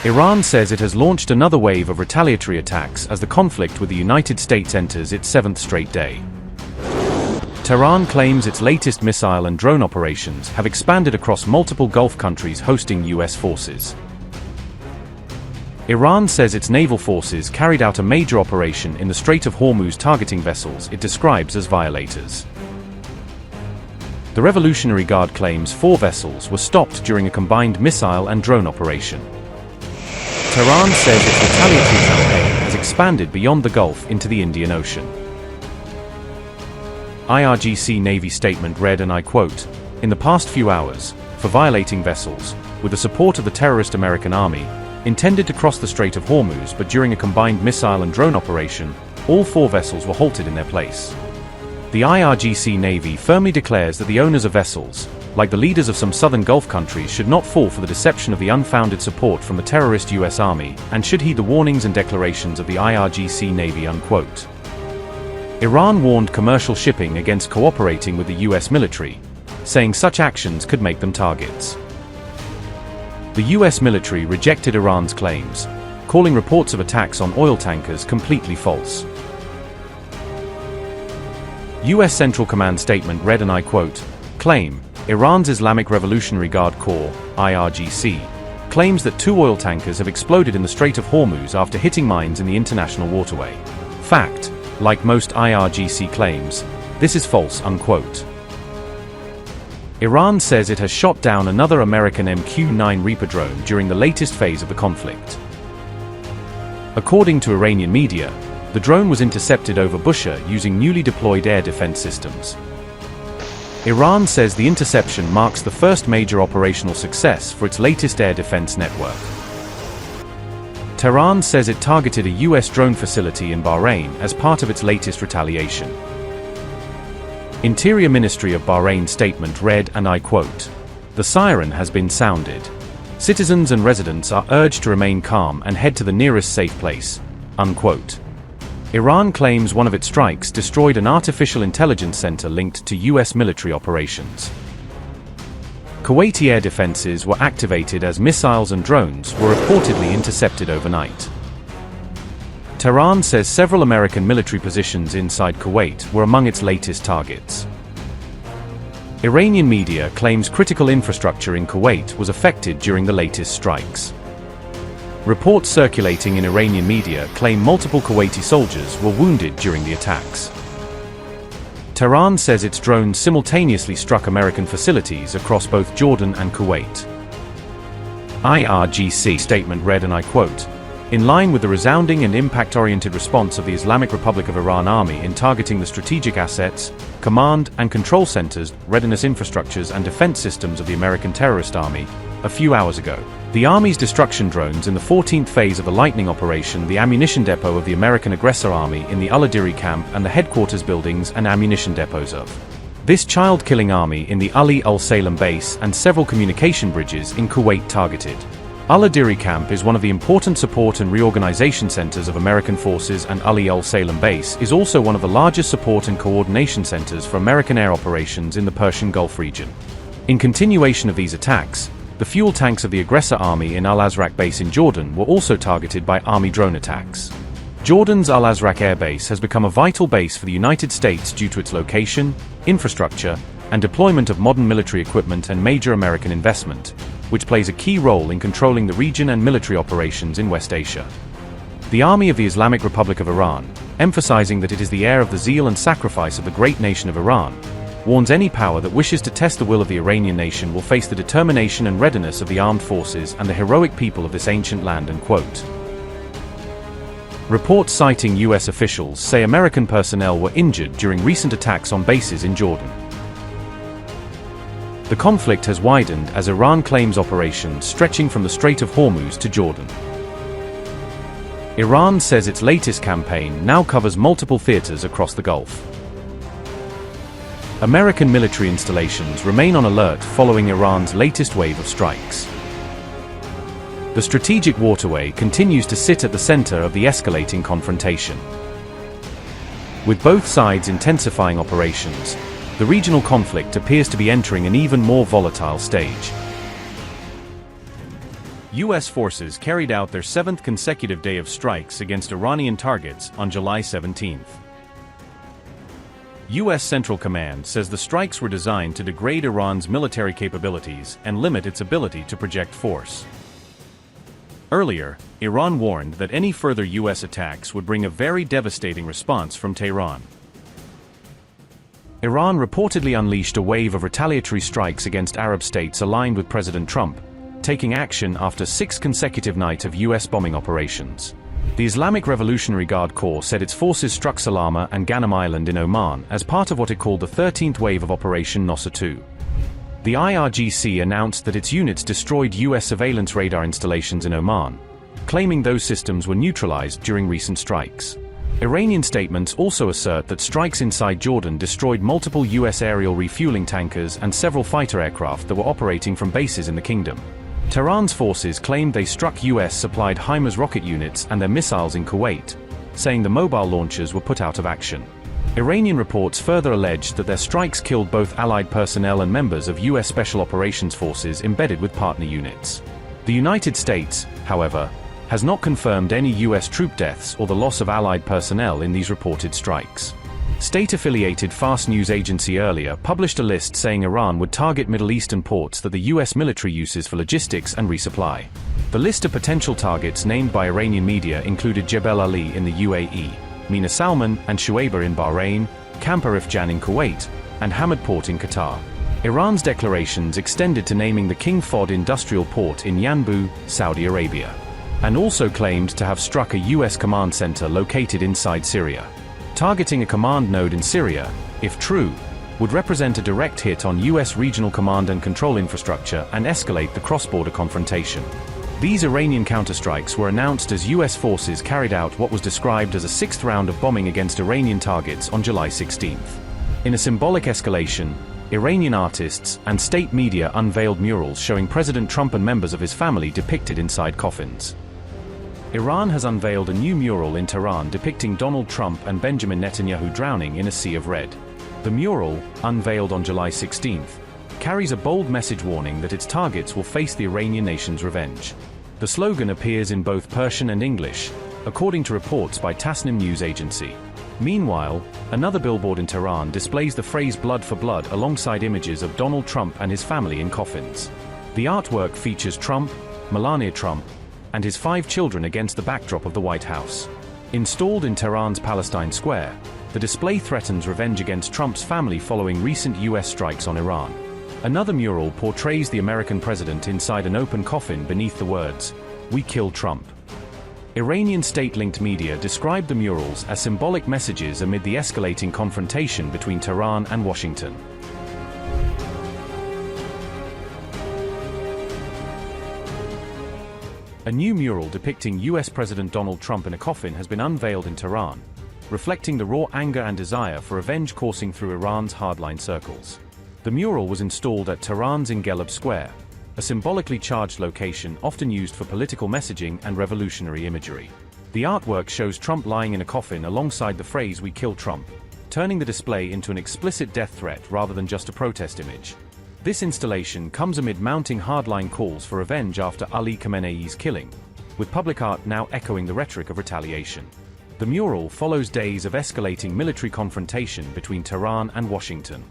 Iran says it has launched another wave of retaliatory attacks as the conflict with the United States enters its 7th straight day. Tehran claims its latest missile and drone operations have expanded across multiple Gulf countries hosting US forces. Iran says its naval forces carried out a major operation in the Strait of Hormuz targeting vessels it describes as violators. The Revolutionary Guard claims 4 vessels were stopped during a combined missile and drone operation. Tehran says its retaliatory campaign has expanded beyond the Gulf into the Indian Ocean. IRGC Navy statement read, and I quote, "In the past few hours, for violating vessels, with the support of the terrorist American Army, intended to cross the Strait of Hormuz, but during a combined missile and drone operation, all 4 vessels were halted in their place." The IRGC Navy firmly declares that the owners of vessels, like the leaders of some southern Gulf countries, should not fall for the deception of the unfounded support from the terrorist US Army, and should heed the warnings and declarations of the IRGC Navy, unquote. Iran warned commercial shipping against cooperating with the US military, saying such actions could make them targets. The US military rejected Iran's claims, calling reports of attacks on oil tankers completely false. US Central Command statement read, and I quote, "Claim, Iran's Islamic Revolutionary Guard Corps, IRGC, claims that 2 oil tankers have exploded in the Strait of Hormuz after hitting mines in the international waterway. Fact, like most IRGC claims, this is false," unquote. Iran says it has shot down another American MQ-9 Reaper drone during the latest phase of the conflict. According to Iranian media, the drone was intercepted over Bushehr using newly deployed air defense systems. Iran says the interception marks the first major operational success for its latest air defense network. Tehran says it targeted a US drone facility in Bahrain as part of its latest retaliation. Interior Ministry of Bahrain statement read, and I quote, "The siren has been sounded. Citizens and residents are urged to remain calm and head to the nearest safe place," unquote. Iran claims one of its strikes destroyed an artificial intelligence center linked to US military operations. Kuwaiti air defenses were activated as missiles and drones were reportedly intercepted overnight. Tehran says several American military positions inside Kuwait were among its latest targets. Iranian media claims critical infrastructure in Kuwait was affected during the latest strikes. Reports circulating in Iranian media claim multiple Kuwaiti soldiers were wounded during the attacks. Tehran says its drones simultaneously struck American facilities across both Jordan and Kuwait. IRGC statement read, and I quote, "In line with the resounding and impact-oriented response of the Islamic Republic of Iran Army in targeting the strategic assets, command and control centers, readiness infrastructures and defense systems of the American terrorist army, a few hours ago, the Army's destruction drones in the 14th phase of the Lightning Operation, the ammunition depot of the American aggressor army in the Al-Adiri camp and the headquarters buildings and ammunition depots of this child-killing army in the Ali al-Salem base and several communication bridges in Kuwait targeted. Al-Adiri camp is one of the important support and reorganization centers of American forces, and Ali al-Salem base is also one of the largest support and coordination centers for American air operations in the Persian Gulf region. In continuation of these attacks, the fuel tanks of the aggressor army in Al-Azraq base in Jordan were also targeted by Army drone attacks. Jordan's Al-Azraq air base has become a vital base for the United States due to its location, infrastructure, and deployment of modern military equipment and major American investment, which plays a key role in controlling the region and military operations in West Asia. The Army of the Islamic Republic of Iran, emphasizing that it is the heir of the zeal and sacrifice of the great nation of Iran, warns any power that wishes to test the will of the Iranian nation will face the determination and readiness of the armed forces and the heroic people of this ancient land, unquote. Reports citing US officials say American personnel were injured during recent attacks on bases in Jordan. The conflict has widened as Iran claims operations stretching from the Strait of Hormuz to Jordan. Iran says its latest campaign now covers multiple theaters across the Gulf. American military installations remain on alert following Iran's latest wave of strikes. The strategic waterway continues to sit at the center of the escalating confrontation. With both sides intensifying operations, the regional conflict appears to be entering an even more volatile stage. U.S. forces carried out their 7th consecutive day of strikes against Iranian targets on July 17. U.S. Central Command says the strikes were designed to degrade Iran's military capabilities and limit its ability to project force. Earlier, Iran warned that any further U.S. attacks would bring a very devastating response from Tehran. Iran reportedly unleashed a wave of retaliatory strikes against Arab states aligned with President Trump, taking action after 6 consecutive nights of U.S. bombing operations. The Islamic Revolutionary Guard Corps said its forces struck Salama and Ghanem Island in Oman as part of what it called the 13th wave of Operation Nosser II. The IRGC announced that its units destroyed U.S. surveillance radar installations in Oman, claiming those systems were neutralized during recent strikes. Iranian statements also assert that strikes inside Jordan destroyed multiple U.S. aerial refueling tankers and several fighter aircraft that were operating from bases in the kingdom. Tehran's forces claimed they struck U.S.-supplied HIMARS rocket units and their missiles in Kuwait, saying the mobile launchers were put out of action. Iranian reports further alleged that their strikes killed both Allied personnel and members of U.S. Special Operations Forces embedded with partner units. The United States, however, has not confirmed any U.S. troop deaths or the loss of Allied personnel in these reported strikes. State-affiliated Fast News Agency earlier published a list saying Iran would target Middle Eastern ports that the U.S. military uses for logistics and resupply. The list of potential targets named by Iranian media included Jebel Ali in the UAE, Mina Salman and Shuaibah in Bahrain, Camp Arif Jan in Kuwait, and Hamad Port in Qatar. Iran's declarations extended to naming the King Fahd industrial port in Yanbu, Saudi Arabia, and also claimed to have struck a U.S. command center located inside Syria. Targeting a command node in Syria, if true, would represent a direct hit on U.S. regional command and control infrastructure and escalate the cross-border confrontation. These Iranian counterstrikes were announced as U.S. forces carried out what was described as a 6th round of bombing against Iranian targets on July 16. In a symbolic escalation, Iranian artists and state media unveiled murals showing President Trump and members of his family depicted inside coffins. Iran has unveiled a new mural in Tehran depicting Donald Trump and Benjamin Netanyahu drowning in a sea of red. The mural, unveiled on July 16, carries a bold message warning that its targets will face the Iranian nation's revenge. The slogan appears in both Persian and English, according to reports by Tasnim news agency. Meanwhile, another billboard in Tehran displays the phrase "blood for blood" alongside images of Donald Trump and his family in coffins. The artwork features Trump, Melania Trump, and his 5 children against the backdrop of the White House. Installed in Tehran's Palestine Square, the display threatens revenge against Trump's family following recent U.S. strikes on Iran. Another mural portrays the American president inside an open coffin beneath the words, "We kill Trump." Iranian state-linked media described the murals as symbolic messages amid the escalating confrontation between Tehran and Washington. A new mural depicting U.S. President Donald Trump in a coffin has been unveiled in Tehran, reflecting the raw anger and desire for revenge coursing through Iran's hardline circles. The mural was installed at Tehran's Ingelab Square, a symbolically charged location often used for political messaging and revolutionary imagery. The artwork shows Trump lying in a coffin alongside the phrase "We kill Trump," turning the display into an explicit death threat rather than just a protest image. This installation comes amid mounting hardline calls for revenge after Ali Khamenei's killing, with public art now echoing the rhetoric of retaliation. The mural follows days of escalating military confrontation between Tehran and Washington.